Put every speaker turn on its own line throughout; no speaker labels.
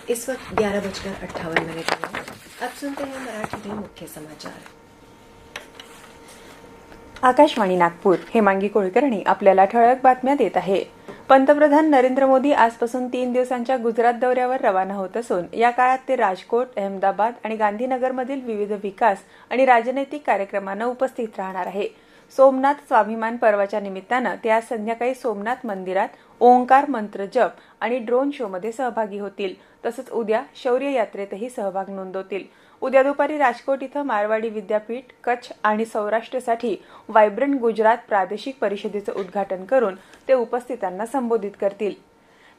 इस वक्त 11:58 अब सुनते हैं मराठी में मुख्य समाचार।
आकाशवाणी नागपूर, हेमांगी कुलकर्णी आपल्याला ठळक बातम्या देत आहे। पंतप्रधान नरेंद्र मोदी आजपासून 3 दिवसांच्या गुजरात दौऱ्यावर रवाना होत असून या काळात ते राजकोट, अहमदाबाद आणि गांधीनगरमधील विविध विकास आणि राजनैतिक कार्यक्रमांना उपस्थित राहणार आहे। सोमनाथ स्वाभिमान पर्वाच्या निमित्तानं ते आज संध्याकाळी सोमनाथ मंदिरात ओंकार मंत्र जप आणि ड्रोन शोमध्ये सहभागी होतील। तसंच उद्या शौर्य यात्रेतही सहभाग नोंदवतील। उद्या दुपारी राजकोट इथं मारवाडी विद्यापीठ, कच्छ आणि सौराष्ट्रसाठी व्हायब्रंट गुजरात प्रादेशिक परिषदेचं उद्घाटन करून ते उपस्थितांना संबोधित करतील।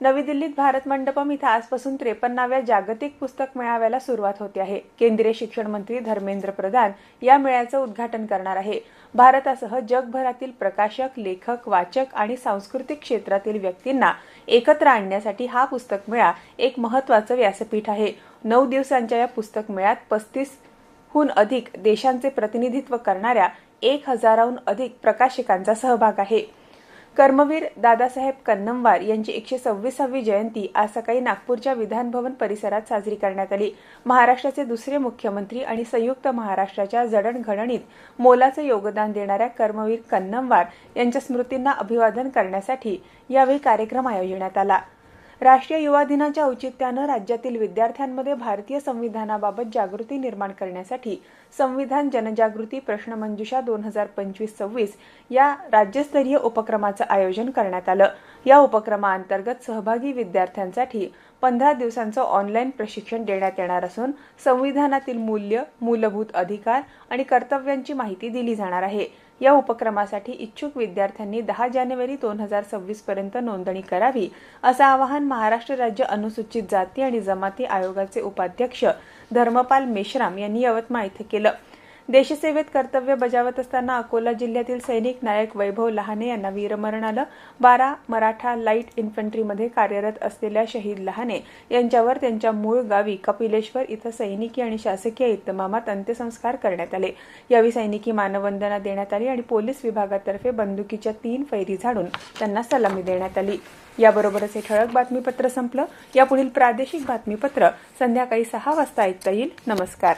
नवी दिल्लीत भारत मंडपम इथं आजपासून 53व्या जागतिक पुस्तक मेळाव्याला सुरुवात होते आहे। केंद्रीय शिक्षण मंत्री धर्मेंद्र प्रधान या मेळ्याचं उद्घाटन करणार आहे। भारतासह जगभरातील प्रकाशक, लेखक, वाचक आणि सांस्कृतिक क्षेत्रातील व्यक्तींना एकत्र आणण्यासाठी हा पुस्तक मेळा एक महत्त्वाचं व्यासपीठ आहे। 9 दिवसांच्या या पुस्तक मेळ्यात 35हून अधिक देशांचे प्रतिनिधित्व करणाऱ्या 1000हून अधिक प्रकाशकांचा सहभाग आहे। कर्मवीर दादासाहेब कन्नमवार यांची 126वी जयंती आज सकाळी नागपूरच्या विधान भवन परिसरात साजरी करण्यात आली। महाराष्ट्राचे दुसरे मुख्यमंत्री आणि संयुक्त महाराष्ट्राच्या जडणघडणीत मोलाचं योगदान देणाऱ्या कर्मवीर कन्नमवार यांच्या स्मृतींना अभिवादन करण्यासाठी यावेळी कार्यक्रम आयोजण्यात आला। राष्ट्रीय युवा दिनाच्या औचित्यानं राज्यातील विद्यार्थ्यांमध्ये भारतीय संविधानाबाबत जागृती निर्माण करण्यासाठी संविधान जनजागृती प्रश्नमंजुषा 2025-26 या राज्यस्तरीय उपक्रमाचं आयोजन करण्यात आलं। या उपक्रमाअंतर्गत सहभागी विद्यार्थ्यांसाठी 15 दिवसांचं ऑनलाईन प्रशिक्षण देण्यात येणार असून संविधानातील मूल्य, मूलभूत अधिकार आणि कर्तव्यांची माहिती दिली जाणार आहे। या उपक्रमासाठी इच्छुक विद्यार्थ्यांनी 10 जानेवारी 2026 पर्यंत नोंदणी करावी असं आवाहन महाराष्ट्र राज्य अनुसूचित जाती आणि जमाती आयोगाचे उपाध्यक्ष धर्मपाल मेश्राम यांनी यवतमाळ इथे केलं। देशसेवेत कर्तव्य बजावत असताना अकोला जिल्ह्यातील सैनिक नायक वैभव लहाने यांना वीरमरण आलं। 12 मराठा लाईट इन्फंट्रीमध्ये कार्यरत असलेल्या शहीद लहाने यांच्यावर त्यांच्या मूळ गावी कपिलेश्वर इथं सैनिकी आणि शासकीय इतमामात अंत्यसंस्कार करण्यात आले। यावेळी सैनिकी मानवंदना देण्यात आली आणि पोलीस विभागातर्फे बंदुकीच्या 3 फैरी झाडून त्यांना सलामी देण्यात आली। याबरोबरच हे ठळक बातमीपत्र संपलं। यापुढील प्रादेशिक बातमीपत्र संध्याकाळी 6 वाजता ऐकता येईल। नमस्कार।